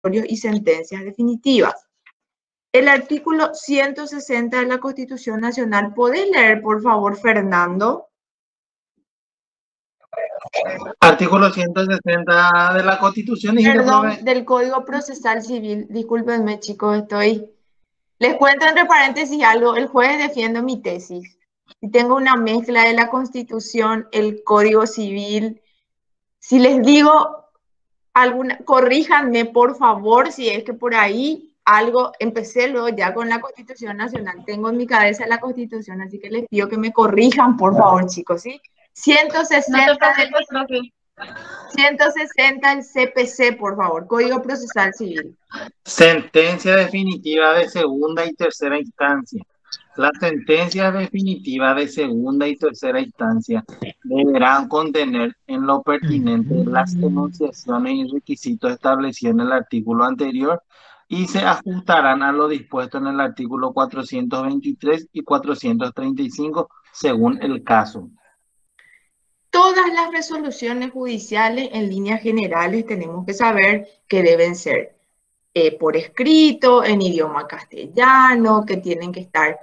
y sentencias definitivas. El artículo 160 de la Constitución Nacional. ¿Podés leer, por favor, Fernando? Artículo 160 de la Constitución. Perdón, del Código Procesal Civil. Discúlpenme, chicos, Les cuento entre paréntesis algo. El jueves defiendo mi tesis. Y tengo una mezcla de la Constitución, el Código Civil. Si les digo corríjanme, por favor, si es que por ahí algo, empecé luego ya con la Constitución Nacional. Tengo en mi cabeza la Constitución, así que les pido que me corrijan, por favor, chicos, ¿sí? 160 el CPC, por favor, Código Procesal Civil. Sentencia definitiva de segunda y tercera instancia. Las sentencias definitivas de segunda y tercera instancia deberán contener en lo pertinente las enunciaciones y requisitos establecidos en el artículo anterior y se ajustarán a lo dispuesto en el artículo 423 y 435 según el caso. Todas las resoluciones judiciales en líneas generales tenemos que saber que deben ser por escrito, en idioma castellano, que tienen que estar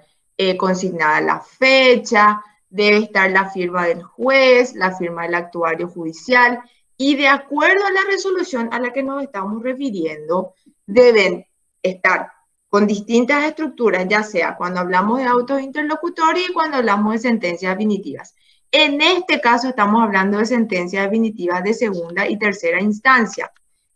consignada la fecha, debe estar la firma del juez, la firma del actuario judicial, y de acuerdo a la resolución a la que nos estamos refiriendo, deben estar con distintas estructuras, ya sea cuando hablamos de autos interlocutorios y cuando hablamos de sentencias definitivas. En este caso estamos hablando de sentencias definitivas de segunda y tercera instancia,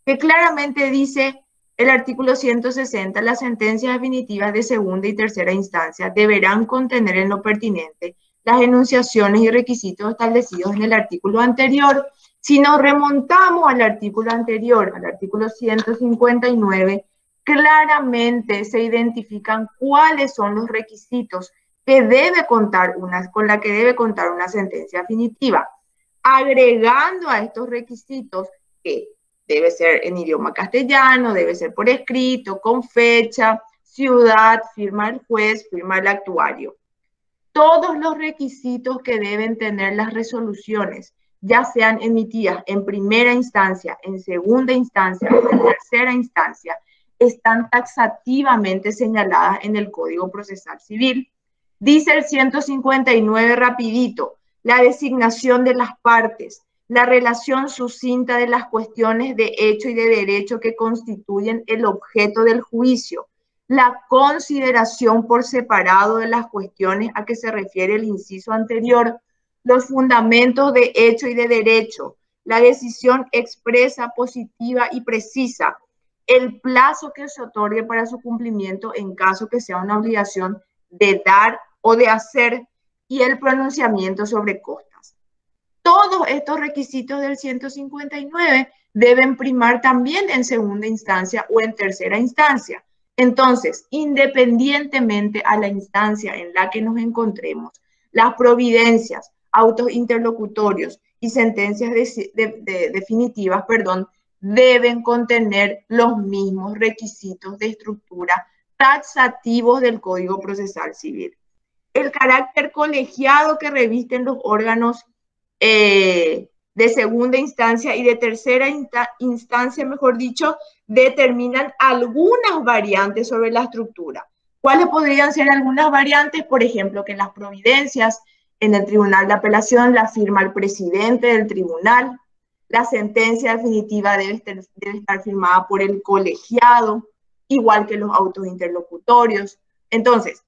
que claramente dice el artículo 160, las sentencias definitivas de segunda y tercera instancia deberán contener en lo pertinente las enunciaciones y requisitos establecidos en el artículo anterior. Si nos remontamos al artículo anterior, al artículo 159, claramente se identifican cuáles son los requisitos que con la que debe contar una sentencia definitiva, agregando a estos requisitos que debe ser en idioma castellano, debe ser por escrito, con fecha, ciudad, firma del juez, firma del actuario. Todos los requisitos que deben tener las resoluciones, ya sean emitidas en primera instancia, en segunda instancia o en tercera instancia, están taxativamente señaladas en el Código Procesal Civil. Dice el 159 rapidito, la designación de las partes, la relación sucinta de las cuestiones de hecho y de derecho que constituyen el objeto del juicio, la consideración por separado de las cuestiones a que se refiere el inciso anterior, los fundamentos de hecho y de derecho, la decisión expresa, positiva y precisa, el plazo que se otorgue para su cumplimiento en caso que sea una obligación de dar o de hacer y el pronunciamiento sobre costas. Todos estos requisitos del 159 deben primar también en segunda instancia o en tercera instancia. Entonces, independientemente a la instancia en la que nos encontremos, las providencias, autos interlocutorios y sentencias definitivas, deben contener los mismos requisitos de estructura taxativos del Código Procesal Civil. El carácter colegiado que revisten los órganos de segunda instancia y de tercera instancia, mejor dicho, determinan algunas variantes sobre la estructura. ¿Cuáles podrían ser algunas variantes? Por ejemplo, que en las providencias, en el Tribunal de Apelación, la firma el presidente del tribunal, la sentencia definitiva debe estar firmada por el colegiado, igual que los autos interlocutorios. Entonces,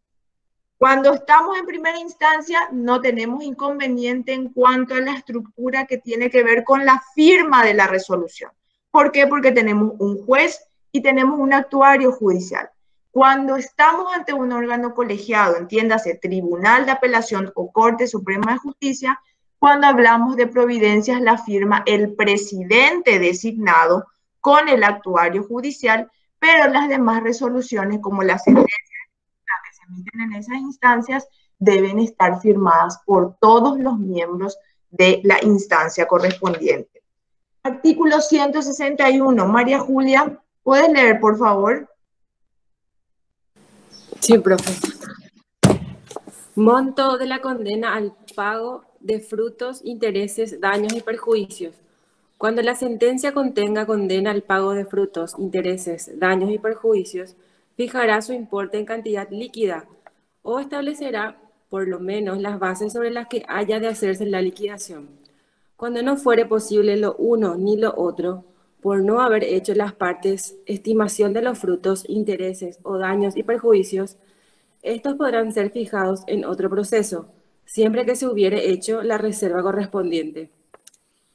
cuando estamos en primera instancia, no tenemos inconveniente en cuanto a la estructura que tiene que ver con la firma de la resolución. ¿Por qué? Porque tenemos un juez y tenemos un actuario judicial. Cuando estamos ante un órgano colegiado, entiéndase, Tribunal de Apelación o Corte Suprema de Justicia, cuando hablamos de providencias, la firma el presidente designado con el actuario judicial, pero las demás resoluciones, como las sentencias que se emiten en esas instancias, deben estar firmadas por todos los miembros de la instancia correspondiente. Artículo 161. María Julia, ¿puedes leer, por favor? Sí, profe. Monto de la condena al pago de frutos, intereses, daños y perjuicios Cuando la sentencia contenga condena al pago de frutos, intereses, daños y perjuicios, fijará su importe en cantidad líquida o establecerá por lo menos las bases sobre las que haya de hacerse la liquidación. Cuando no fuere posible lo uno ni lo otro, por no haber hecho las partes estimación de los frutos, intereses o daños y perjuicios, estos podrán ser fijados en otro proceso, siempre que se hubiere hecho la reserva correspondiente.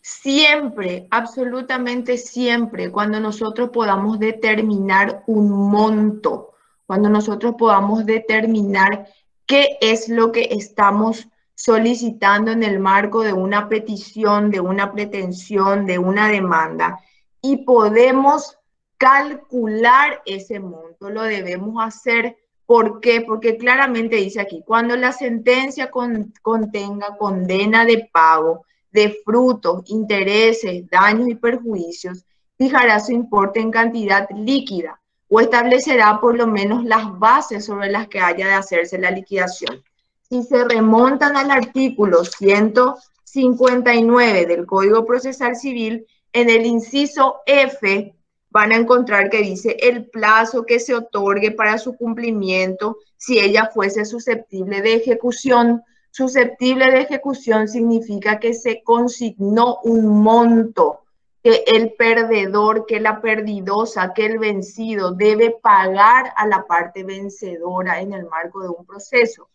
Siempre, absolutamente siempre, cuando nosotros podamos determinar un monto, cuando nosotros podamos determinar qué es lo que estamos solicitando en el marco de una petición, de una pretensión, de una demanda, y podemos calcular ese monto, lo debemos hacer. ¿Por qué? Porque claramente dice aquí, cuando la sentencia contenga condena de pago, de frutos, intereses, daños y perjuicios, fijará su importe en cantidad líquida o establecerá por lo menos las bases sobre las que haya de hacerse la liquidación. Si se remontan al artículo 159 del Código Procesal Civil, en el inciso F van a encontrar que dice el plazo que se otorgue para su cumplimiento si ella fuese susceptible de ejecución. Susceptible de ejecución significa que se consignó un monto que el perdedor, que la perdidosa, que el vencido debe pagar a la parte vencedora en el marco de un proceso.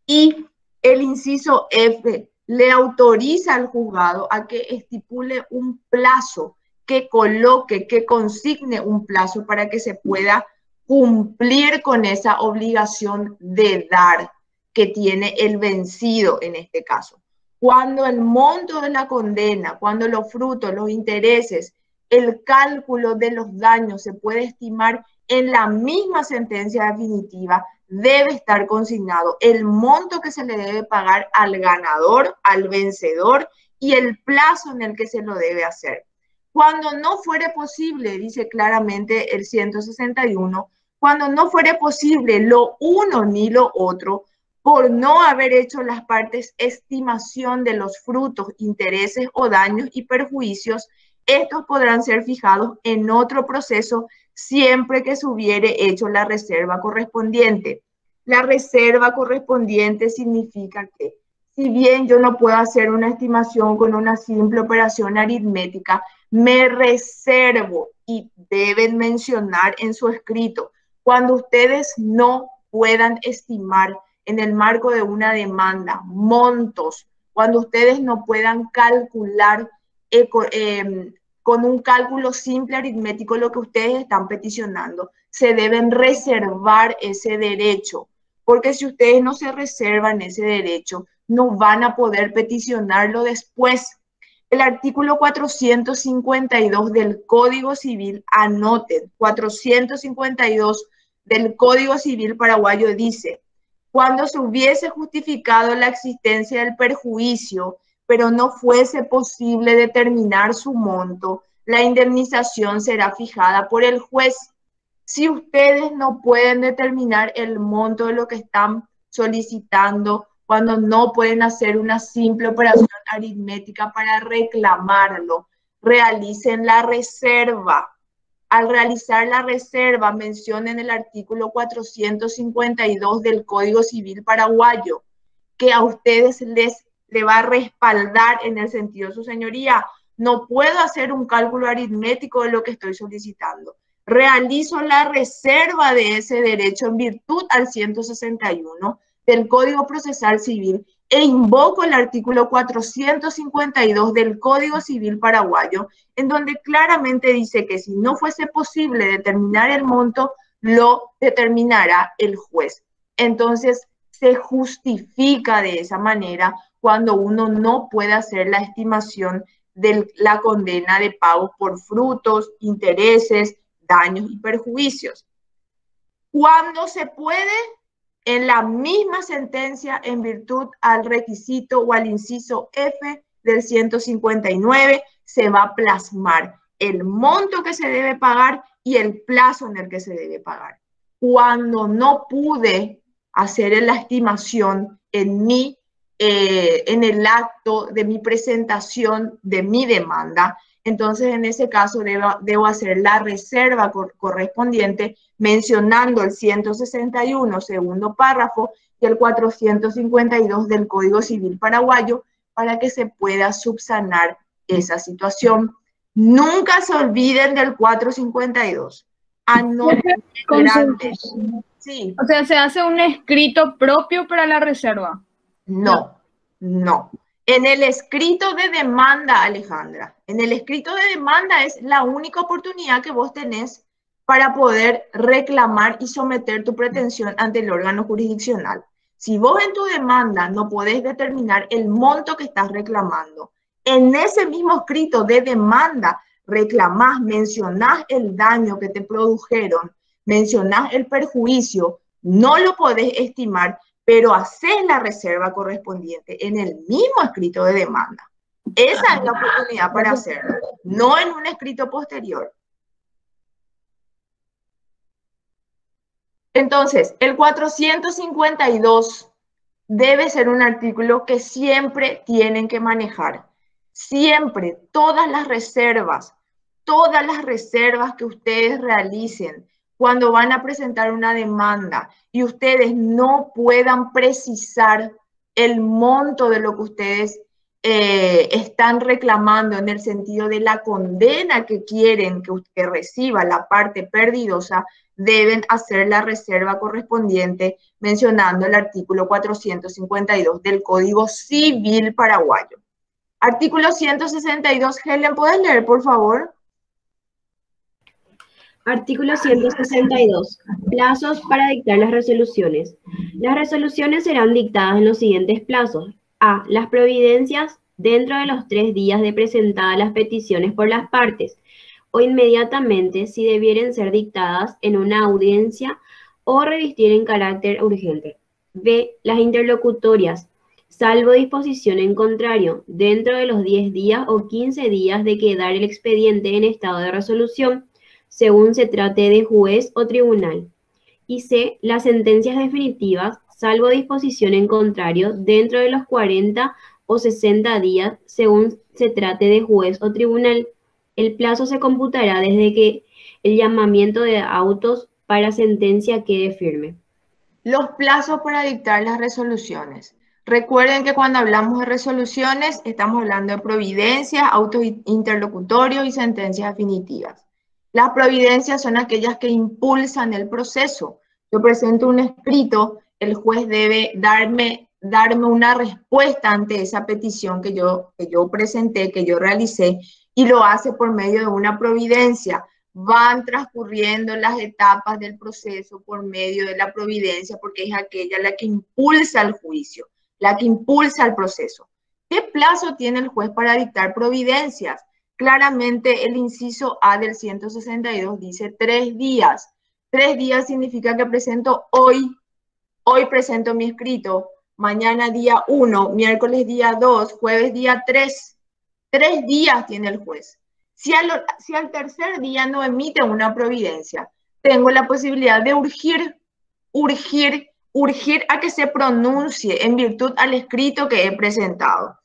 Y el inciso F le autoriza al juzgado a que estipule un plazo, que coloque, que consigne un plazo para que se pueda cumplir con esa obligación de dar que tiene el vencido en este caso. Cuando el monto de la condena, cuando los frutos, los intereses, el cálculo de los daños se puede estimar en la misma sentencia definitiva, debe estar consignado el monto que se le debe pagar al ganador, al vencedor y el plazo en el que se lo debe hacer. Cuando no fuere posible, dice claramente el 161, cuando no fuere posible lo uno ni lo otro, por no haber hecho las partes estimación de los frutos, intereses o daños y perjuicios, estos podrán ser fijados en otro proceso siempre que se hubiere hecho la reserva correspondiente. La reserva correspondiente significa que, si bien yo no puedo hacer una estimación con una simple operación aritmética, me reservo y deben mencionar en su escrito, cuando ustedes no puedan estimar en el marco de una demanda montos, cuando ustedes no puedan calcular con un cálculo simple aritmético lo que ustedes están peticionando, se deben reservar ese derecho, porque si ustedes no se reservan ese derecho, no van a poder peticionarlo después. El artículo 452 del Código Civil, anoten, 452 del Código Civil paraguayo dice: cuando se hubiese justificado la existencia del perjuicio, pero no fuese posible determinar su monto, la indemnización será fijada por el juez. Si ustedes no pueden determinar el monto de lo que están solicitando, cuando no pueden hacer una simple operación aritmética para reclamarlo, realicen la reserva. Al realizar la reserva, mencionen el artículo 452 del Código Civil paraguayo, que a ustedes le va a respaldar en el sentido, su señoría, no puedo hacer un cálculo aritmético de lo que estoy solicitando. Realizo la reserva de ese derecho en virtud al 161 del Código Procesal Civil e invoco el artículo 452 del Código Civil paraguayo, en donde claramente dice que si no fuese posible determinar el monto, lo determinará el juez. Entonces, se justifica de esa manera cuando uno no puede hacer la estimación de la condena de pago por frutos, intereses, daños y perjuicios. Cuando se puede, en la misma sentencia, en virtud al requisito o al inciso F del 159, se va a plasmar el monto que se debe pagar y el plazo en el que se debe pagar. Cuando no pude hacer la estimación en el acto de mi presentación de mi demanda, entonces en ese caso debo hacer la reserva correspondiente mencionando el 161, segundo párrafo, y el 452 del Código Civil paraguayo para que se pueda subsanar esa situación. Nunca se olviden del 452. Anoten grande. Sí. O sea, se hace un escrito propio para la reserva. No. En el escrito de demanda, Alejandra, en el escrito de demanda es la única oportunidad que vos tenés para poder reclamar y someter tu pretensión ante el órgano jurisdiccional. Si vos en tu demanda no podés determinar el monto que estás reclamando, en ese mismo escrito de demanda reclamás, mencionás el daño que te produjeron, mencionás el perjuicio, no lo podés estimar, pero haces la reserva correspondiente en el mismo escrito de demanda. Esa es la oportunidad para hacerlo, no en un escrito posterior. Entonces, el 452 debe ser un artículo que siempre tienen que manejar. Siempre, todas las reservas que ustedes realicen cuando van a presentar una demanda y ustedes no puedan precisar el monto de lo que ustedes están reclamando en el sentido de la condena que quieren que reciba la parte perdidosa, deben hacer la reserva correspondiente mencionando el artículo 452 del Código Civil paraguayo. Artículo 162, Helen, ¿puedes leer, por favor? Artículo 162. Plazos para dictar las resoluciones. Las resoluciones serán dictadas en los siguientes plazos. A. Las providencias dentro de los 3 días de presentadas las peticiones por las partes o inmediatamente si debieren ser dictadas en una audiencia o revestir en carácter urgente. B. Las interlocutorias, salvo disposición en contrario, dentro de los 10 días o 15 días de quedar el expediente en estado de resolución, según se trate de juez o tribunal. Y C. Las sentencias definitivas, salvo disposición en contrario, dentro de los 40 o 60 días, según se trate de juez o tribunal. El plazo se computará desde que el llamamiento de autos para sentencia quede firme. Los plazos para dictar las resoluciones. Recuerden que cuando hablamos de resoluciones estamos hablando de providencias, autos interlocutorios y sentencias definitivas. Las providencias son aquellas que impulsan el proceso. Yo presento un escrito, el juez debe darme una respuesta ante esa petición que yo presenté, que yo realicé, y lo hace por medio de una providencia. Van transcurriendo las etapas del proceso por medio de la providencia, porque es aquella la que impulsa el juicio, la que impulsa el proceso. ¿Qué plazo tiene el juez para dictar providencias? Claramente el inciso A del 162 dice 3 días. 3 días significa que presento hoy presento mi escrito, mañana día 1, miércoles día 2, jueves día 3. 3 días tiene el juez. Si al tercer día no emite una providencia, tengo la posibilidad de urgir a que se pronuncie en virtud al escrito que he presentado.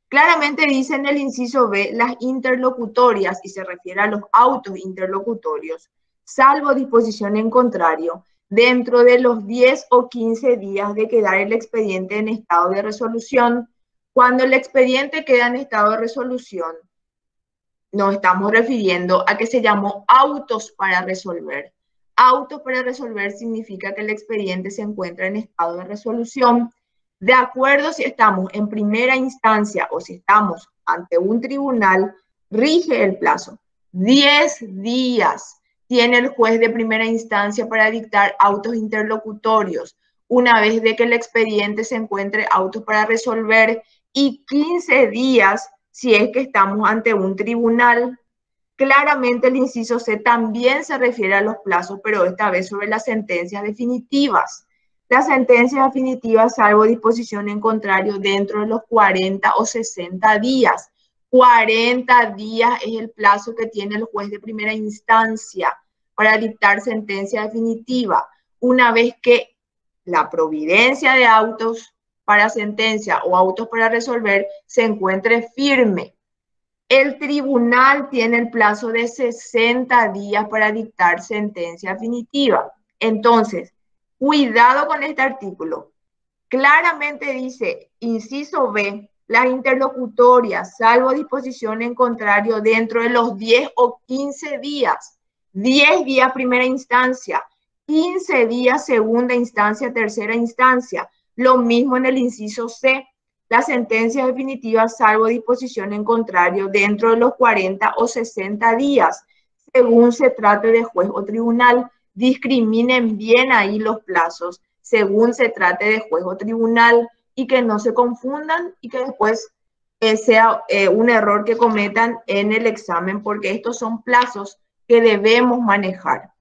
Claramente dice en el inciso B las interlocutorias, y se refiere a los autos interlocutorios, salvo disposición en contrario, dentro de los 10 o 15 días de quedar el expediente en estado de resolución. Cuando el expediente queda en estado de resolución, nos estamos refiriendo a que se llamó autos para resolver. Autos para resolver significa que el expediente se encuentra en estado de resolución. De acuerdo si estamos en primera instancia o si estamos ante un tribunal, rige el plazo. 10 días tiene el juez de primera instancia para dictar autos interlocutorios, una vez de que el expediente se encuentre autos para resolver, y 15 días si es que estamos ante un tribunal. Claramente el inciso C también se refiere a los plazos, pero esta vez sobre las sentencias definitivas. Las sentencias definitivas, salvo disposición en contrario, dentro de los 40 o 60 días. 40 días es el plazo que tiene el juez de primera instancia para dictar sentencia definitiva, una vez que la providencia de autos para sentencia o autos para resolver se encuentre firme. El tribunal tiene el plazo de 60 días para dictar sentencia definitiva. Entonces, cuidado con este artículo. Claramente dice, inciso B, las interlocutorias, salvo disposición en contrario, dentro de los 10 o 15 días. 10 días primera instancia, 15 días segunda instancia, tercera instancia. Lo mismo en el inciso C. La sentencia definitiva, salvo disposición en contrario, dentro de los 40 o 60 días, según se trate de juez o tribunal. Discriminen bien ahí los plazos, según se trate de juez o tribunal, y que no se confundan y que después sea un error que cometan en el examen, porque estos son plazos que debemos manejar.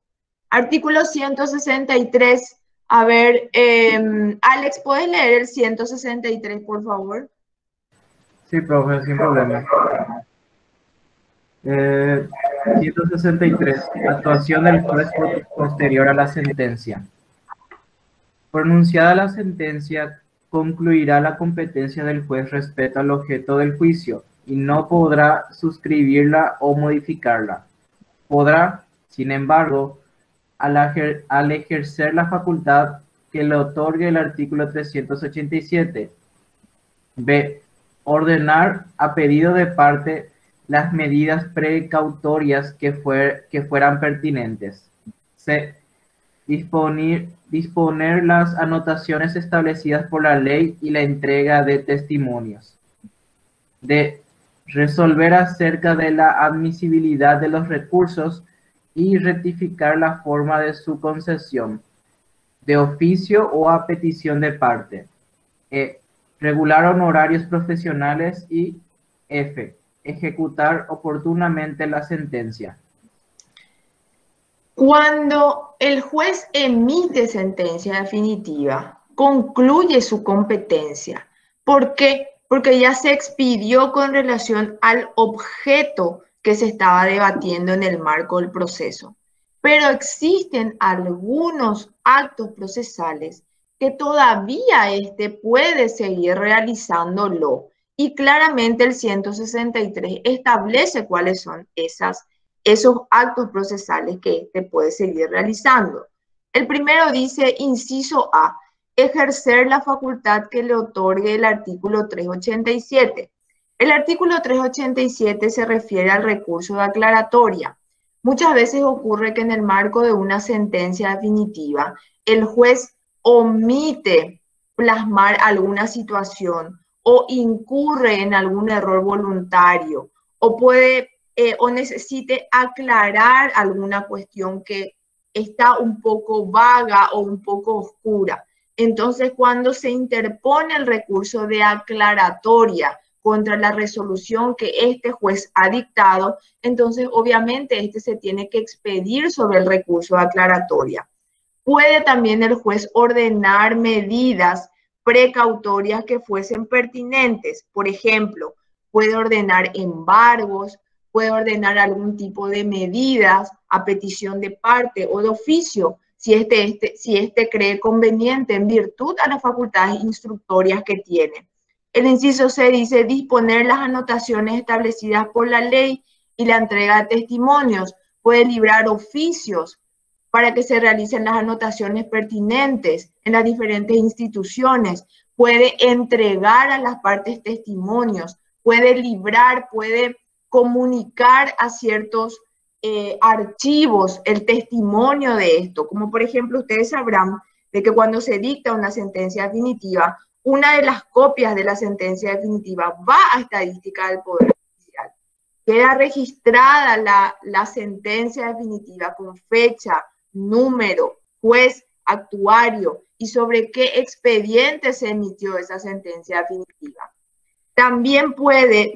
Artículo 163. A ver, Alex, ¿puedes leer el 163, por favor? Sí, profe, sin problema. 163. Actuación del juez posterior a la sentencia. Pronunciada la sentencia, concluirá la competencia del juez respecto al objeto del juicio y no podrá suscribirla o modificarla. Podrá, sin embargo, al ejercer la facultad que le otorgue el artículo 387. B. Ordenar a pedido de parte las medidas precautorias que fueran pertinentes. C. Disponer las anotaciones establecidas por la ley y la entrega de testimonios. D. Resolver acerca de la admisibilidad de los recursos y rectificar la forma de su concesión, de oficio o a petición de parte. E. Regular honorarios profesionales y F. Ejecutar oportunamente la sentencia. Cuando el juez emite sentencia definitiva, concluye su competencia. ¿Por qué? Porque ya se expidió con relación al objeto que se estaba debatiendo en el marco del proceso. Pero existen algunos actos procesales que todavía puede seguir realizándolo. Y claramente el 163 establece cuáles son esos actos procesales que puede seguir realizando. El primero dice, inciso A, ejercer la facultad que le otorgue el artículo 387. El artículo 387 se refiere al recurso de aclaratoria. Muchas veces ocurre que en el marco de una sentencia definitiva, el juez omite plasmar alguna situación o incurre en algún error voluntario o puede o necesite aclarar alguna cuestión que está un poco vaga o un poco oscura. Entonces, cuando se interpone el recurso de aclaratoria contra la resolución que este juez ha dictado, entonces obviamente se tiene que expedir sobre el recurso de aclaratoria. Puede también el juez ordenar medidas precautorias que fuesen pertinentes. Por ejemplo, puede ordenar embargos, puede ordenar algún tipo de medidas a petición de parte o de oficio, si este cree conveniente en virtud a las facultades instructorias que tiene. El inciso C dice disponer las anotaciones establecidas por la ley y la entrega de testimonios. Puede librar oficios para que se realicen las anotaciones pertinentes en las diferentes instituciones. Puede entregar a las partes testimonios, puede librar, puede comunicar a ciertos archivos el testimonio de esto. Como por ejemplo, ustedes sabrán de que cuando se dicta una sentencia definitiva, una de las copias de la sentencia definitiva va a estadística del Poder Judicial. Queda registrada la sentencia definitiva con fecha, número, juez, actuario y sobre qué expediente se emitió esa sentencia definitiva. También puede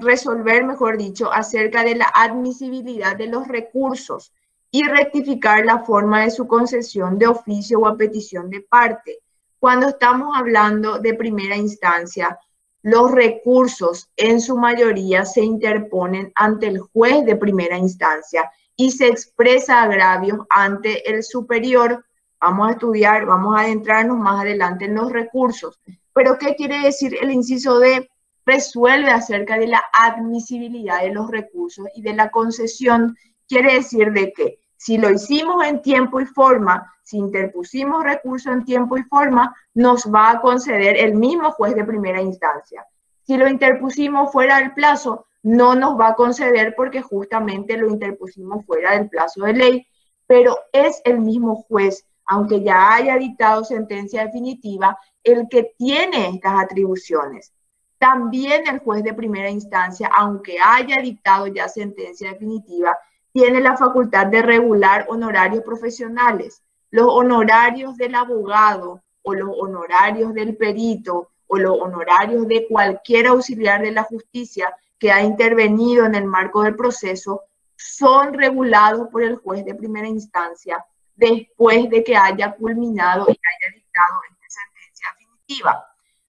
resolver, mejor dicho, acerca de la admisibilidad de los recursos y rectificar la forma de su concesión de oficio o a petición de parte. Cuando estamos hablando de primera instancia, los recursos en su mayoría se interponen ante el juez de primera instancia y se expresa agravios ante el superior. Vamos a estudiar, vamos a adentrarnos más adelante en los recursos. Pero ¿qué quiere decir el inciso D? resuelve acerca de la admisibilidad de los recursos y de la concesión. Quiere decir de que si lo hicimos en tiempo y forma, si interpusimos recurso en tiempo y forma, nos va a conceder el mismo juez de primera instancia. Si lo interpusimos fuera del plazo, no nos va a conceder porque justamente lo interpusimos fuera del plazo de ley, pero es el mismo juez, aunque ya haya dictado sentencia definitiva, el que tiene estas atribuciones. También el juez de primera instancia, aunque haya dictado ya sentencia definitiva, tiene la facultad de regular honorarios profesionales. Los honorarios del abogado o los honorarios del perito o los honorarios de cualquier auxiliar de la justicia que ha intervenido en el marco del proceso son regulados por el juez de primera instancia después de que haya culminado y haya dictado esta sentencia definitiva.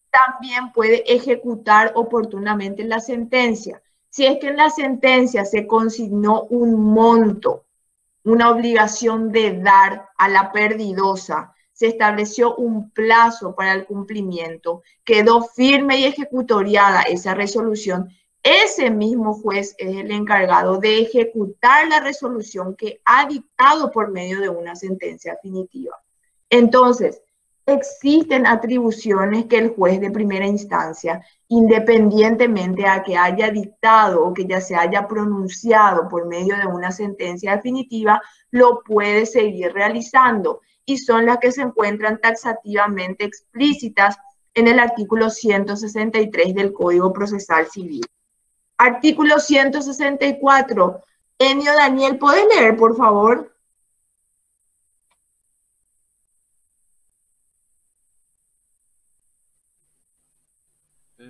También puede ejecutar oportunamente la sentencia. Si es que en la sentencia se consignó un monto, una obligación de dar a la perdidosa, se estableció un plazo para el cumplimiento, quedó firme y ejecutoriada esa resolución, ese mismo juez es el encargado de ejecutar la resolución que ha dictado por medio de una sentencia definitiva. Entonces, existen atribuciones que el juez de primera instancia, independientemente a que haya dictado o que ya se haya pronunciado por medio de una sentencia definitiva, lo puede seguir realizando y son las que se encuentran taxativamente explícitas en el artículo 163 del Código Procesal Civil. Artículo 164. Enio Daniel, ¿puedes leer, por favor?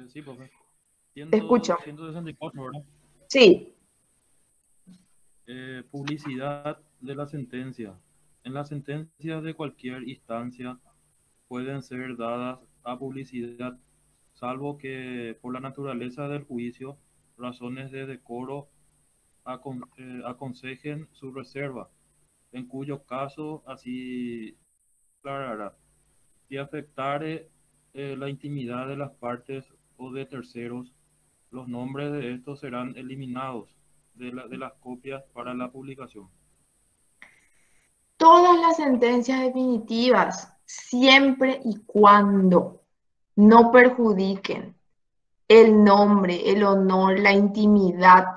Sí, profe. Te escucho. 164, ¿verdad? Sí. Publicidad de la sentencia. En las sentencias de cualquier instancia pueden ser dadas a publicidad, salvo que por la naturaleza del juicio, razones de decoro aconsejen su reserva, en cuyo caso así declarará. Si afectare la intimidad de las partes o de terceros, los nombres de estos serán eliminados de las copias para la publicación. Todas las sentencias definitivas, siempre y cuando no perjudiquen el nombre, el honor, la intimidad,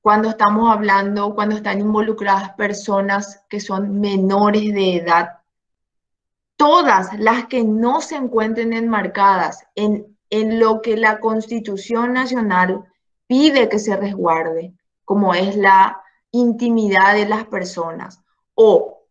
cuando estamos hablando, cuando están involucradas personas que son menores de edad, todas las que no se encuentren enmarcadas en lo que la Constitución Nacional pide que se resguarde, como es la intimidad de las personas, o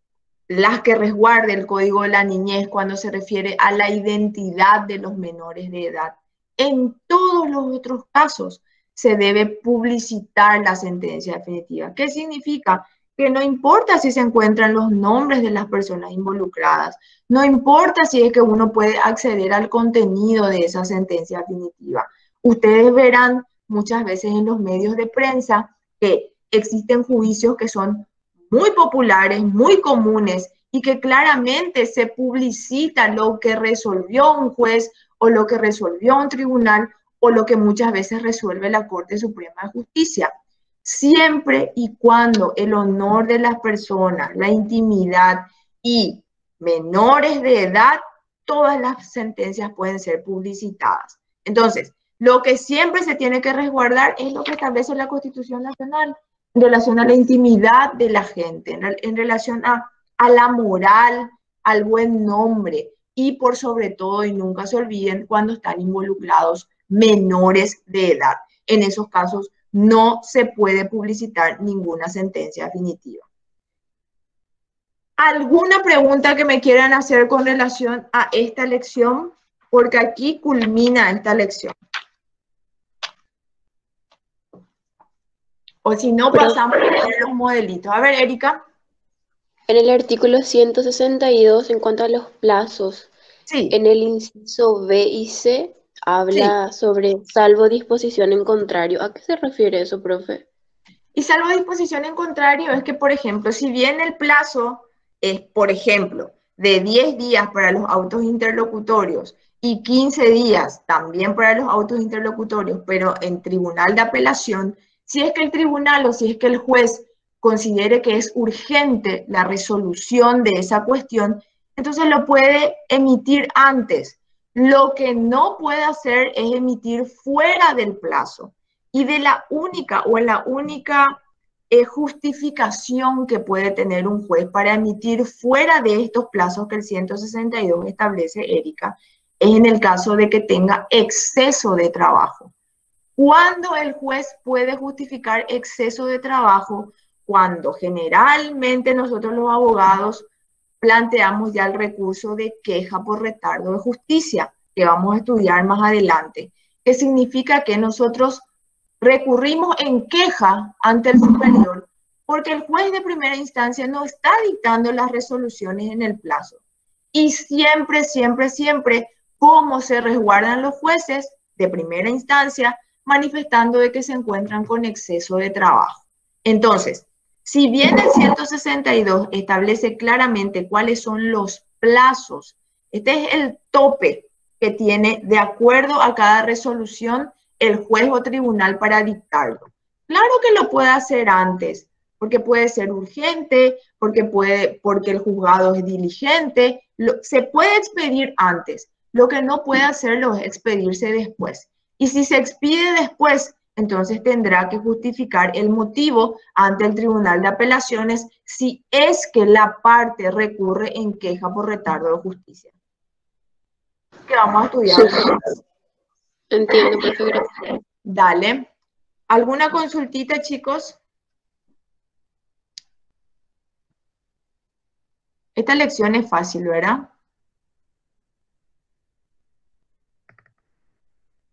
las que resguarde el Código de la Niñez cuando se refiere a la identidad de los menores de edad. En todos los otros casos se debe publicitar la sentencia definitiva. ¿Qué significa? Que no importa si se encuentran los nombres de las personas involucradas, no importa si es que uno puede acceder al contenido de esa sentencia definitiva. Ustedes verán muchas veces en los medios de prensa que existen juicios que son muy populares, muy comunes y que claramente se publicita lo que resolvió un juez o lo que resolvió un tribunal o lo que muchas veces resuelve la Corte Suprema de Justicia. Siempre y cuando el honor de las personas, la intimidad y menores de edad, todas las sentencias pueden ser publicitadas. Entonces, lo que siempre se tiene que resguardar es lo que establece la Constitución Nacional en relación a la intimidad de la gente, en relación a la moral, al buen nombre y por sobre todo, y nunca se olviden, cuando están involucrados menores de edad. En esos casos no se puede publicitar ninguna sentencia definitiva. ¿Alguna pregunta que me quieran hacer con relación a esta lección? Porque aquí culmina esta lección. O si no, pasamos a ver los modelitos. A ver, Erika. En el artículo 162, en cuanto a los plazos, Sí. en el inciso B y C, habla sobre salvo disposición en contrario. ¿A qué se refiere eso, profe? Y salvo disposición en contrario es que, por ejemplo, si bien el plazo es, por ejemplo, de 10 días para los autos interlocutorios y 15 días también para los autos interlocutorios, pero en tribunal de apelación, si es que el tribunal o si es que el juez considere que es urgente la resolución de esa cuestión, entonces lo puede emitir antes. Lo que no puede hacer es emitir fuera del plazo. Y de la única justificación que puede tener un juez para emitir fuera de estos plazos que el 162 establece, Erika, es en el caso de que tenga exceso de trabajo. ¿Cuándo el juez puede justificar exceso de trabajo? Cuando generalmente nosotros los abogados planteamos ya el recurso de queja por retardo de justicia, que vamos a estudiar más adelante, que significa que nosotros recurrimos en queja ante el superior porque el juez de primera instancia no está dictando las resoluciones en el plazo. Y siempre, siempre, siempre, ¿cómo se resguardan los jueces de primera instancia? Manifestando de que se encuentran con exceso de trabajo. Entonces, si bien el 162 establece claramente cuáles son los plazos, este es el tope que tiene de acuerdo a cada resolución el juez o tribunal para dictarlo. Claro que lo puede hacer antes, porque puede ser urgente, porque el juzgado es diligente, se puede expedir antes. Lo que no puede hacerlo es expedirse después. Y si se expide después, entonces tendrá que justificar el motivo ante el Tribunal de Apelaciones si es que la parte recurre en queja por retardo de justicia. Que vamos a estudiar. Entiendo, profe, gracias. Dale. ¿Alguna consultita, chicos? Esta lección es fácil, ¿verdad?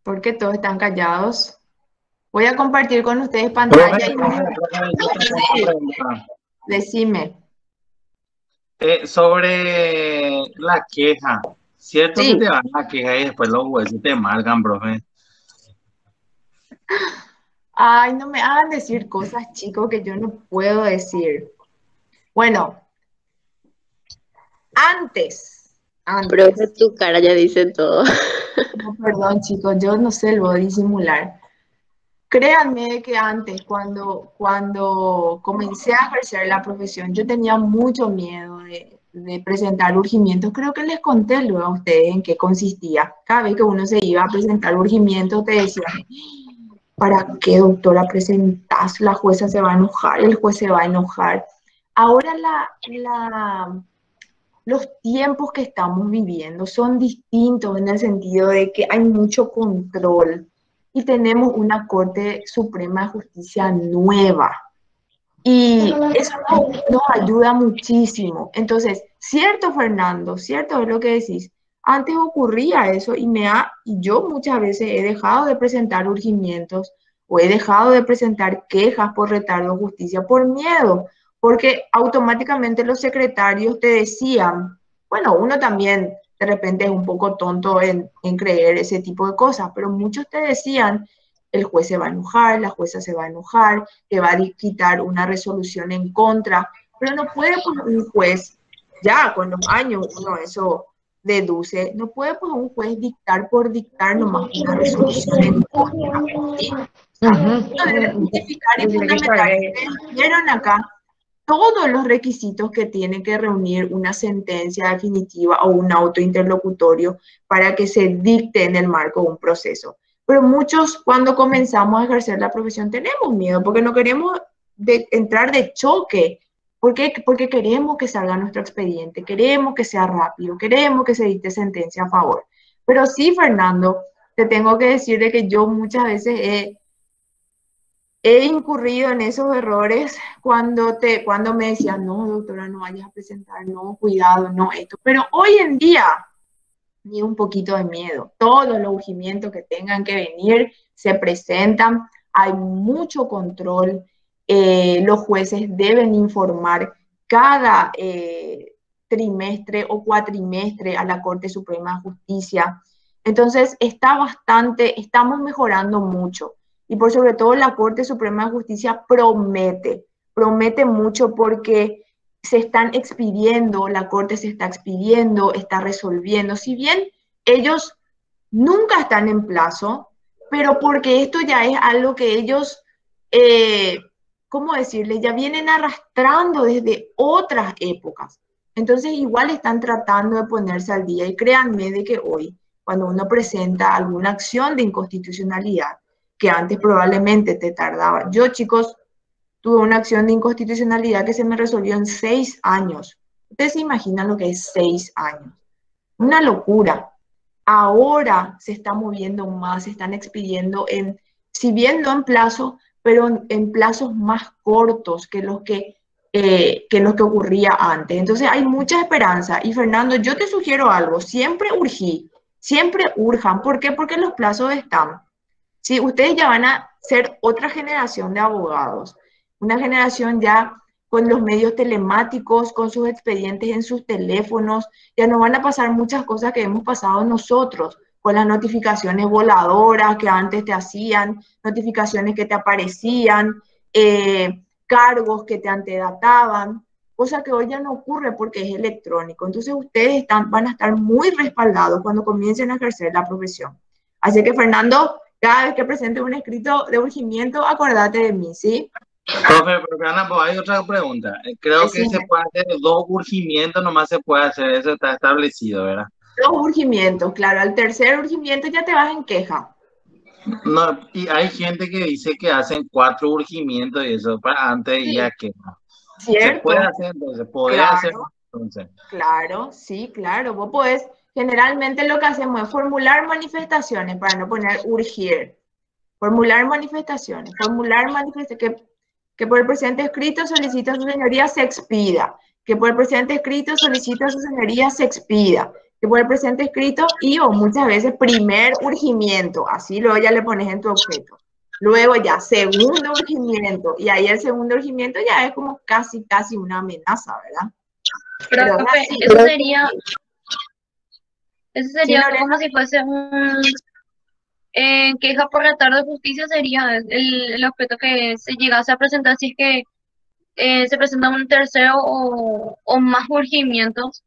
Porque todos están callados. Voy a compartir con ustedes pantalla. Decime. Sobre la queja. ¿Cierto Sí. que te dan la queja y después los jueces te marcan, profe? Ay, no me hagan decir cosas, chicos, que yo no puedo decir. Bueno, antes. Profe, tu cara ya dice todo. No, perdón, chicos, yo no sé, lo voy a disimular. Créanme que antes, cuando comencé a ejercer la profesión, yo tenía mucho miedo de presentar urgimientos. Creo que les conté luego a ustedes en qué consistía. Cada vez que uno se iba a presentar urgimientos, te decían, ¿para qué, doctora, presentás? La jueza se va a enojar, el juez se va a enojar. Ahora los tiempos que estamos viviendo son distintos en el sentido de que hay mucho control y tenemos una Corte Suprema de Justicia nueva. Y eso nos ayuda muchísimo. Entonces, cierto, Fernando, cierto es lo que decís. Antes ocurría eso y yo muchas veces he dejado de presentar urgimientos o he dejado de presentar quejas por retardo de justicia por miedo, porque automáticamente los secretarios te decían, bueno, uno también de repente es un poco tonto en creer ese tipo de cosas, pero muchos te decían, el juez se va a enojar, la jueza se va a enojar, te va a dictar una resolución en contra, pero no puede pues, un juez, ya con los años uno eso deduce, no puede pues un juez dictar por dictar nomás una resolución en contra. ¿Sí? Debe justificar y fundamentalmente vieron acá todos los requisitos que tiene que reunir una sentencia definitiva o un auto interlocutorio para que se dicte en el marco de un proceso. Pero muchos cuando comenzamos a ejercer la profesión tenemos miedo porque no queremos entrar de choque, porque queremos que salga nuestro expediente, queremos que sea rápido, queremos que se dicte sentencia a favor. Pero sí, Fernando, te tengo que decir de que yo muchas veces he incurrido en esos errores cuando me decían, no, doctora, no vayas a presentar, no, cuidado, no, esto. Pero hoy en día, ni un poquito de miedo. Todos los urgimientos que tengan que venir se presentan, hay mucho control, los jueces deben informar cada trimestre o cuatrimestre a la Corte Suprema de Justicia. Entonces, estamos mejorando mucho. Y por sobre todo la Corte Suprema de Justicia promete mucho porque se están expidiendo, la Corte se está expidiendo, está resolviendo. Si bien ellos nunca están en plazo, pero porque esto ya es algo que ellos, ¿cómo decirle? Ya vienen arrastrando desde otras épocas. Entonces igual están tratando de ponerse al día y créanme de que hoy, cuando uno presenta alguna acción de inconstitucionalidad, que antes probablemente te tardaba. Yo, chicos, tuve una acción de inconstitucionalidad que se me resolvió en 6 años. Ustedes se imaginan lo que es 6 años. Una locura. Ahora se está moviendo más, se están expidiendo en, si bien no en plazo, pero en plazos más cortos que los que ocurría antes. Entonces hay mucha esperanza. Y Fernando, yo te sugiero algo, siempre siempre urjan. ¿Por qué? Porque los plazos están. Sí, ustedes ya van a ser otra generación de abogados, una generación ya con los medios telemáticos, con sus expedientes en sus teléfonos, ya no van a pasar muchas cosas que hemos pasado nosotros, con las notificaciones voladoras que antes te hacían, notificaciones que te aparecían, cargos que te antedataban, cosa que hoy ya no ocurre porque es electrónico. Entonces ustedes van a estar muy respaldados cuando comiencen a ejercer la profesión. Así que, Fernando, cada vez que presente un escrito de urgimiento, acordate de mí, ¿sí? Profe, pero Ana, pues hay otra pregunta. Creo que se Decime. puede hacer 2 urgimientos, nomás se puede hacer, eso está establecido, ¿verdad? 2 urgimientos, claro. Al tercer urgimiento ya te vas en queja. No, y hay gente que dice que hacen 4 urgimientos y eso para antes de ir a queja. Se puede ¿Cierto? hacer, entonces, podría hacer, entonces. Claro, sí, claro. Vos podés, generalmente lo que hacemos es formular manifestaciones para no poner urgir. Formular manifestaciones, que por el presente escrito solicita a su señoría se expida, que por el presente escrito solicita a su señoría se expida, que por el presente escrito y o muchas veces primer urgimiento, así luego ya le pones en tu objeto. Luego ya segundo urgimiento, y ahí el segundo urgimiento ya es como casi una amenaza, ¿verdad? Pero Profe, así, eso sí, sería Lorena. como si fuese un queja por retardo de justicia, sería el objeto que se llegase a presentar si es que se presenta un tercero o más urgimientos.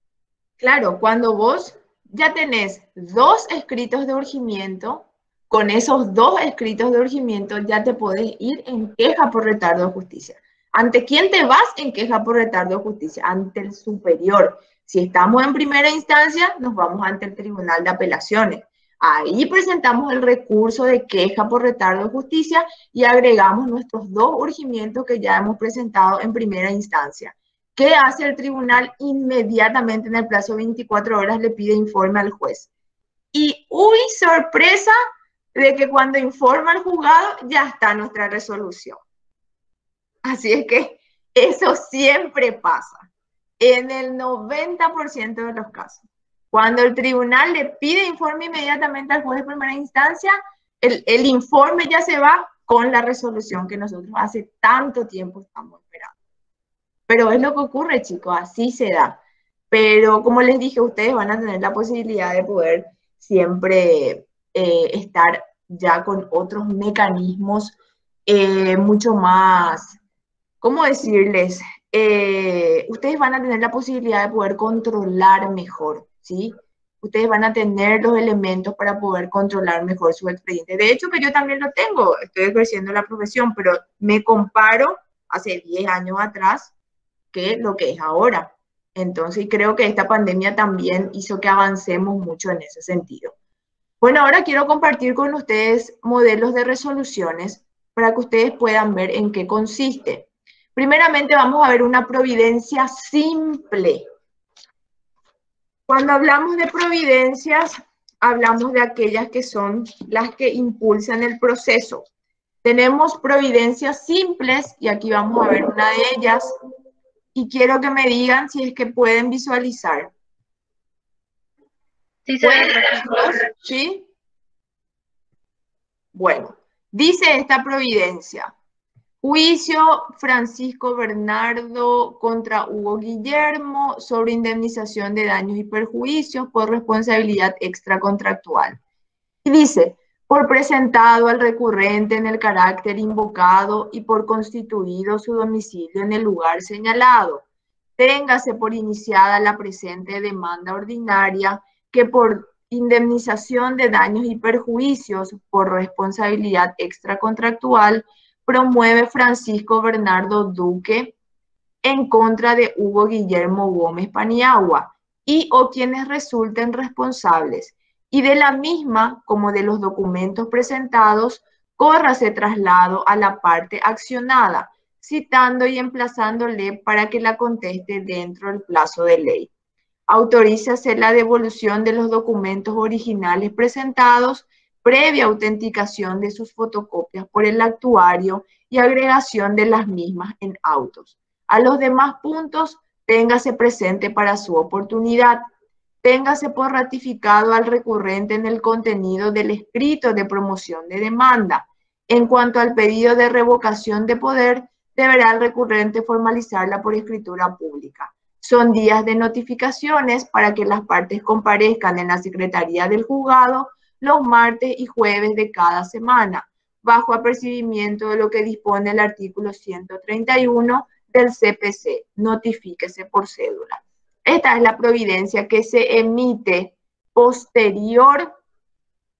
Claro, cuando vos ya tenés 2 escritos de urgimiento, con esos 2 escritos de urgimiento ya te podés ir en queja por retardo de justicia. ¿Ante quién te vas en queja por retardo de justicia? Ante el superior. Si estamos en primera instancia, nos vamos ante el Tribunal de Apelaciones. Ahí presentamos el recurso de queja por retardo de justicia y agregamos nuestros 2 urgimientos que ya hemos presentado en primera instancia. ¿Qué hace el tribunal? Inmediatamente en el plazo de 24 horas le pide informe al juez. Y uy, sorpresa de que cuando informa al juzgado ya está nuestra resolución. Así es que eso siempre pasa, en el 90% de los casos. Cuando el tribunal le pide informe inmediatamente al juez de primera instancia, el informe ya se va con la resolución que nosotros hace tanto tiempo estamos esperando. Pero es lo que ocurre, chicos, así se da. Pero como les dije, ustedes van a tener la posibilidad de poder siempre estar ya con otros mecanismos mucho más, ¿cómo decirles? Ustedes van a tener la posibilidad de poder controlar mejor, ¿sí? Ustedes van a tener los elementos para poder controlar mejor su expediente. De hecho, que yo también lo tengo, estoy ejerciendo la profesión, pero me comparo hace 10 años atrás que lo que es ahora. Entonces, creo que esta pandemia también hizo que avancemos mucho en ese sentido. Bueno, ahora quiero compartir con ustedes modelos de resoluciones para que ustedes puedan ver en qué consiste. Primeramente, vamos a ver una providencia simple. Cuando hablamos de providencias, hablamos de aquellas que son las que impulsan el proceso. Tenemos providencias simples, y aquí vamos a ver una de ellas, y quiero que me digan si es que pueden visualizar. Sí, se ve. ¿Sí? Bueno, dice esta providencia: juicio Francisco Bernardo contra Hugo Guillermo sobre indemnización de daños y perjuicios por responsabilidad extracontractual. Y dice: por presentado al recurrente en el carácter invocado y por constituido su domicilio en el lugar señalado, téngase por iniciada la presente demanda ordinaria que por indemnización de daños y perjuicios por responsabilidad extracontractual promueve Francisco Bernardo Duque en contra de Hugo Guillermo Gómez Paniagua y o quienes resulten responsables, y de la misma como de los documentos presentados, córrase traslado a la parte accionada, citando y emplazándole para que la conteste dentro del plazo de ley. Autorízase la devolución de los documentos originales presentados previa autenticación de sus fotocopias por el actuario y agregación de las mismas en autos. A los demás puntos, téngase presente para su oportunidad. Téngase por ratificado al recurrente en el contenido del escrito de promoción de demanda. En cuanto al pedido de revocación de poder, deberá el recurrente formalizarla por escritura pública. Son días de notificaciones para que las partes comparezcan en la Secretaría del Juzgado los martes y jueves de cada semana, bajo apercibimiento de lo que dispone el artículo 131 del CPC. Notifíquese por cédula. Esta es la providencia que se emite posterior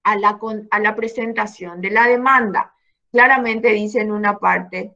a la presentación de la demanda. Claramente dice en una parte,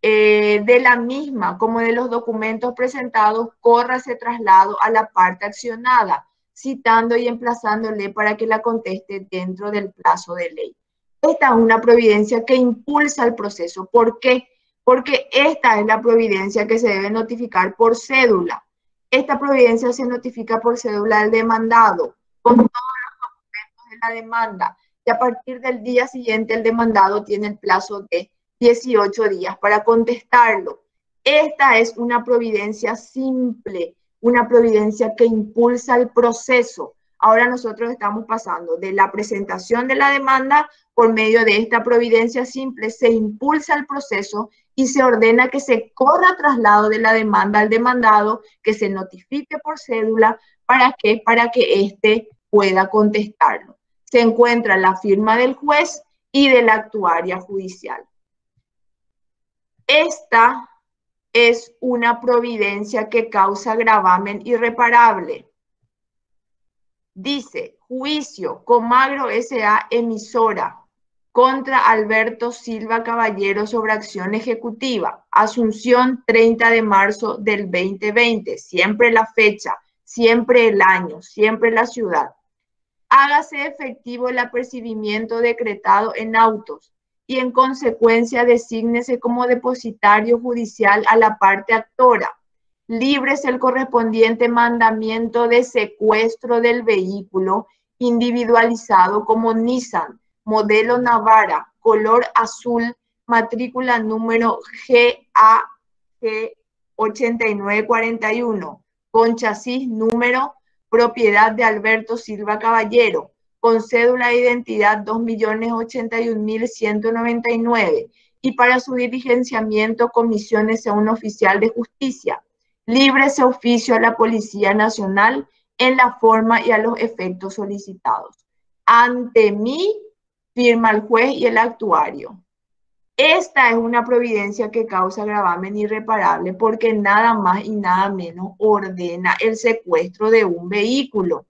de la misma como de los documentos presentados, córrase traslado a la parte accionada, citando y emplazándole para que la conteste dentro del plazo de ley. Esta es una providencia que impulsa el proceso. ¿Por qué? Porque esta es la providencia que se debe notificar por cédula. Esta providencia se notifica por cédula al demandado, con todos los documentos de la demanda, y a partir del día siguiente el demandado tiene el plazo de 18 días para contestarlo. Esta es una providencia simple, una providencia que impulsa el proceso. Ahora nosotros estamos pasando de la presentación de la demanda por medio de esta providencia simple, se impulsa el proceso y se ordena que se corra traslado de la demanda al demandado, que se notifique por cédula, ¿para qué? Para que éste pueda contestarlo. Se encuentra la firma del juez y de la actuaria judicial. Esta es una providencia que causa gravamen irreparable. Dice, juicio, Comagro S.A. emisora contra Alberto Silva Caballero sobre acción ejecutiva. Asunción 30 de marzo del 2020. Siempre la fecha, siempre el año, siempre la ciudad. Hágase efectivo el apercibimiento decretado en autos y en consecuencia desígnese como depositario judicial a la parte actora. Líbrese el correspondiente mandamiento de secuestro del vehículo individualizado como Nissan, modelo Navara, color azul, matrícula número GAG 8941, con chasis número propiedad de Alberto Silva Caballero, con cédula de identidad 2.081.199, y para su diligenciamiento comisiones a un oficial de justicia. Líbrese oficio a la Policía Nacional en la forma y a los efectos solicitados. Ante mí, firma el juez y el actuario. Esta es una providencia que causa gravamen irreparable porque nada más y nada menos ordena el secuestro de un vehículo.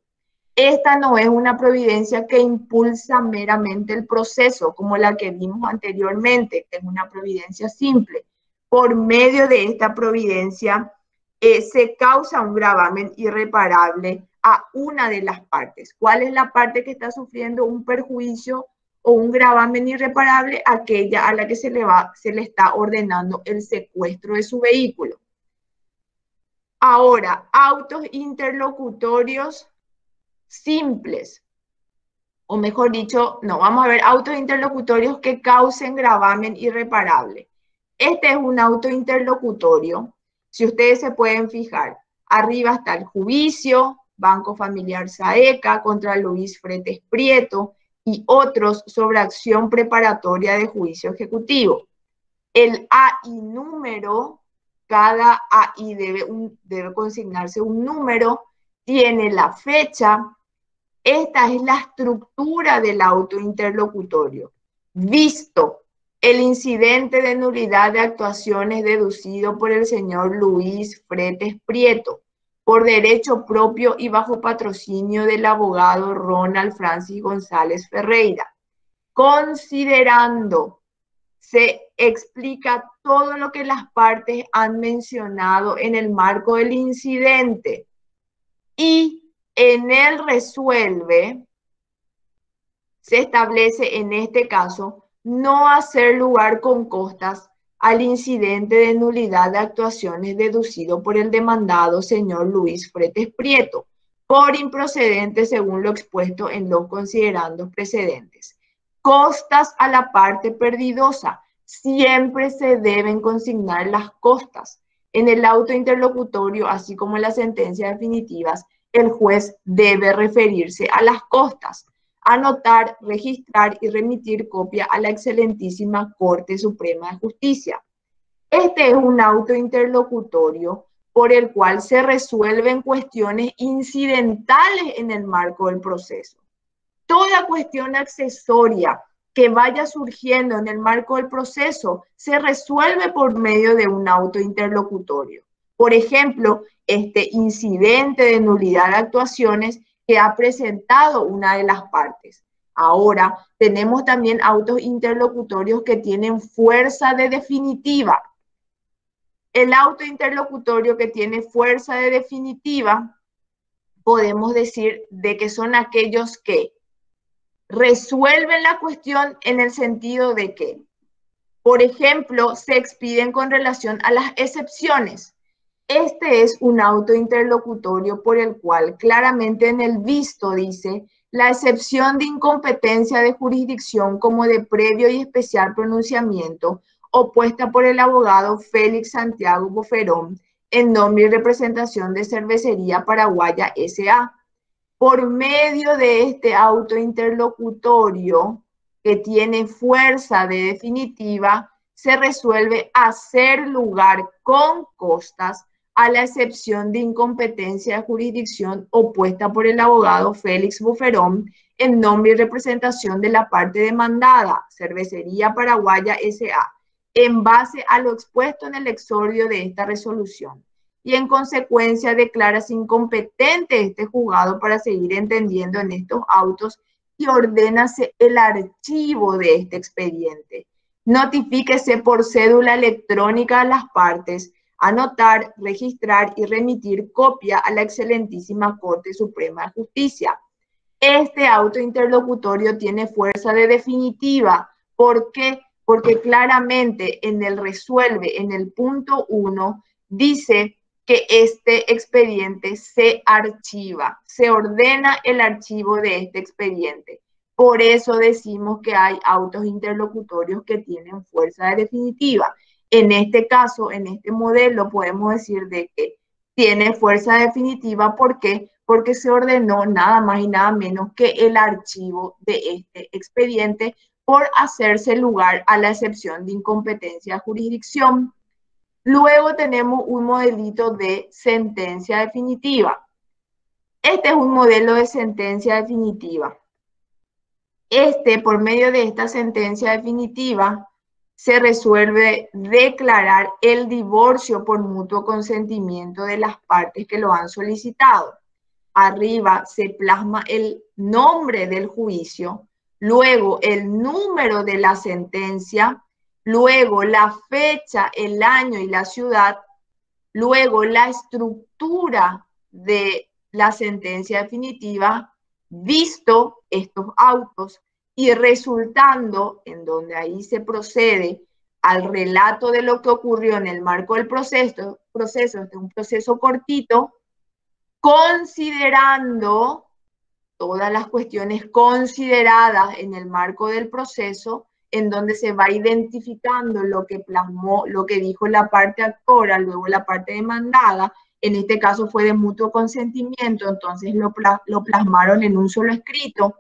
Esta no es una providencia que impulsa meramente el proceso, como la que vimos anteriormente, que es una providencia simple. Por medio de esta providencia se causa un gravamen irreparable a una de las partes. ¿Cuál es la parte que está sufriendo un perjuicio o un gravamen irreparable? Aquella a la que se le está ordenando el secuestro de su vehículo. Ahora, autos interlocutorios simples, o mejor dicho, no, vamos a ver autos interlocutorios que causen gravamen irreparable. Este es un auto interlocutorio. Si ustedes se pueden fijar, arriba está el juicio, Banco Familiar Saeca contra Luis Fretes Prieto y otros sobre acción preparatoria de juicio ejecutivo. El AI número, cada AI debe consignarse un número, tiene la fecha. Esta es la estructura del auto interlocutorio. Visto el incidente de nulidad de actuaciones deducido por el señor Luis Fretes Prieto, por derecho propio y bajo patrocinio del abogado Ronald Francis González Ferreira. Considerando, se explica todo lo que las partes han mencionado en el marco del incidente y en el resuelve se establece en este caso no hacer lugar con costas al incidente de nulidad de actuaciones deducido por el demandado señor Luis Fretes Prieto por improcedente según lo expuesto en los considerandos precedentes. Costas a la parte perdidosa. Siempre se deben consignar las costas. En el auto interlocutorio, así como en las sentencias definitivas, el juez debe referirse a las costas, anotar, registrar y remitir copia a la excelentísima Corte Suprema de Justicia. Este es un auto interlocutorio por el cual se resuelven cuestiones incidentales en el marco del proceso. Toda cuestión accesoria que vaya surgiendo en el marco del proceso se resuelve por medio de un auto interlocutorio. Por ejemplo, este incidente de nulidad de actuaciones que ha presentado una de las partes. Ahora, tenemos también autos interlocutorios que tienen fuerza de definitiva. El auto interlocutorio que tiene fuerza de definitiva, podemos decir de que son aquellos que resuelven la cuestión en el sentido de que, por ejemplo, se expiden con relación a las excepciones. Este es un auto interlocutorio por el cual claramente en el visto dice la excepción de incompetencia de jurisdicción como de previo y especial pronunciamiento opuesta por el abogado Félix Santiago Boferón en nombre y representación de Cervecería Paraguaya S.A. Por medio de este auto interlocutorio que tiene fuerza de definitiva, se resuelve hacer lugar con costas a la excepción de incompetencia de jurisdicción opuesta por el abogado Félix Boferón en nombre y representación de la parte demandada, Cervecería Paraguaya S.A., en base a lo expuesto en el exordio de esta resolución. Y en consecuencia declarase incompetente este juzgado para seguir entendiendo en estos autos y ordénase el archivo de este expediente. Notifíquese por cédula electrónica a las partes, anotar, registrar y remitir copia a la excelentísima Corte Suprema de Justicia. Este auto interlocutorio tiene fuerza de definitiva. ¿Por qué? Porque claramente en el resuelve, en el punto 1, dice que este expediente se archiva, se ordena el archivo de este expediente. Por eso decimos que hay autos interlocutorios que tienen fuerza de definitiva. En este caso, en este modelo, podemos decir de que tiene fuerza definitiva. ¿Por qué? Porque se ordenó nada más y nada menos que el archivo de este expediente por hacerse lugar a la excepción de incompetencia de jurisdicción. Luego tenemos un modelito de sentencia definitiva. Este es un modelo de sentencia definitiva. Por medio de esta sentencia definitiva, se resuelve declarar el divorcio por mutuo consentimiento de las partes que lo han solicitado. Arriba se plasma el nombre del juicio, luego el número de la sentencia, luego la fecha, el año y la ciudad, luego la estructura de la sentencia definitiva, visto estos autos y resultando en donde ahí se procede al relato de lo que ocurrió en el marco del proceso, este es un proceso cortito, considerando todas las cuestiones consideradas en el marco del proceso, en donde se va identificando lo que plasmó, lo que dijo la parte actora, luego la parte demandada. En este caso fue de mutuo consentimiento, entonces lo plasmaron en un solo escrito.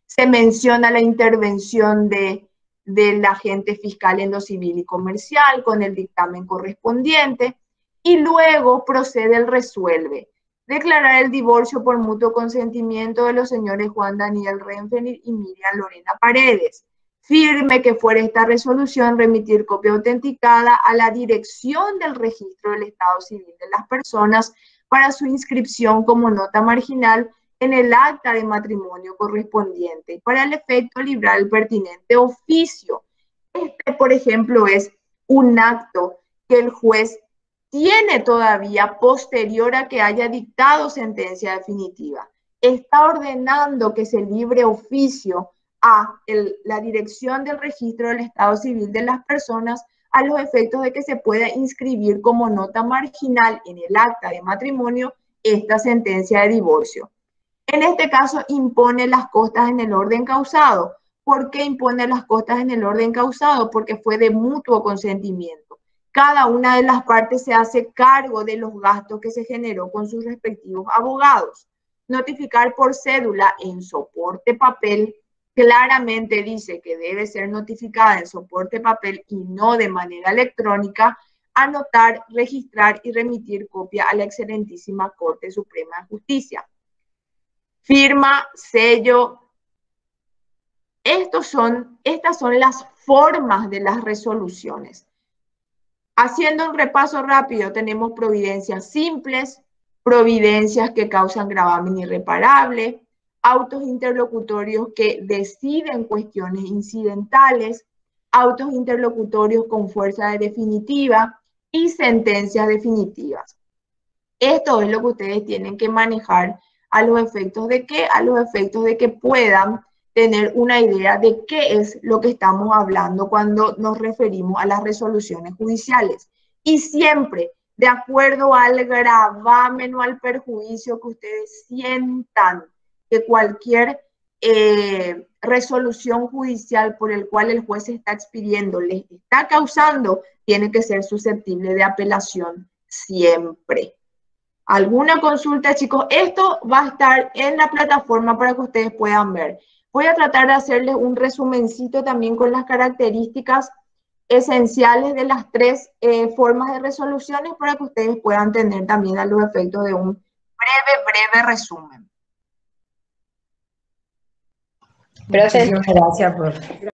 Se menciona la intervención del agente fiscal en lo civil y comercial con el dictamen correspondiente y luego procede el resuelve. Declarar el divorcio por mutuo consentimiento de los señores Juan Daniel Renfenir y Miriam Lorena Paredes. Firme que fuera esta resolución, remitir copia autenticada a la dirección del registro del Estado Civil de las personas para su inscripción como nota marginal en el acta de matrimonio correspondiente, para el efecto librar el pertinente oficio. Este, por ejemplo, es un acto que el juez tiene todavía posterior a que haya dictado sentencia definitiva. Está ordenando que se libre oficio a la dirección del registro del estado civil de las personas a los efectos de que se pueda inscribir como nota marginal en el acta de matrimonio esta sentencia de divorcio. En este caso impone las costas en el orden causado. ¿Por qué impone las costas en el orden causado? Porque fue de mutuo consentimiento. Cada una de las partes se hace cargo de los gastos que se generó con sus respectivos abogados. Notificar por cédula en soporte papel claramente dice que debe ser notificada en soporte papel y no de manera electrónica. Anotar, registrar y remitir copia a la Excelentísima Corte Suprema de Justicia. Firma, sello. Estas son las formas de las resoluciones. Haciendo un repaso rápido, tenemos providencias simples, providencias que causan gravamen irreparable, autos interlocutorios que deciden cuestiones incidentales, autos interlocutorios con fuerza definitiva y sentencias definitivas. Esto es lo que ustedes tienen que manejar a los efectos de qué, a los efectos de que puedan tener una idea de qué es lo que estamos hablando cuando nos referimos a las resoluciones judiciales. Y siempre, de acuerdo al gravamen o al perjuicio que ustedes sientan que cualquier resolución judicial por el cual el juez está expidiendo les está causando, tiene que ser susceptible de apelación siempre. ¿Alguna consulta, chicos? Esto va a estar en la plataforma para que ustedes puedan ver. Voy a tratar de hacerles un resumencito también con las características esenciales de las tres formas de resoluciones para que ustedes puedan tener también a los efectos de un breve resumen. Muchísimas gracias, profe.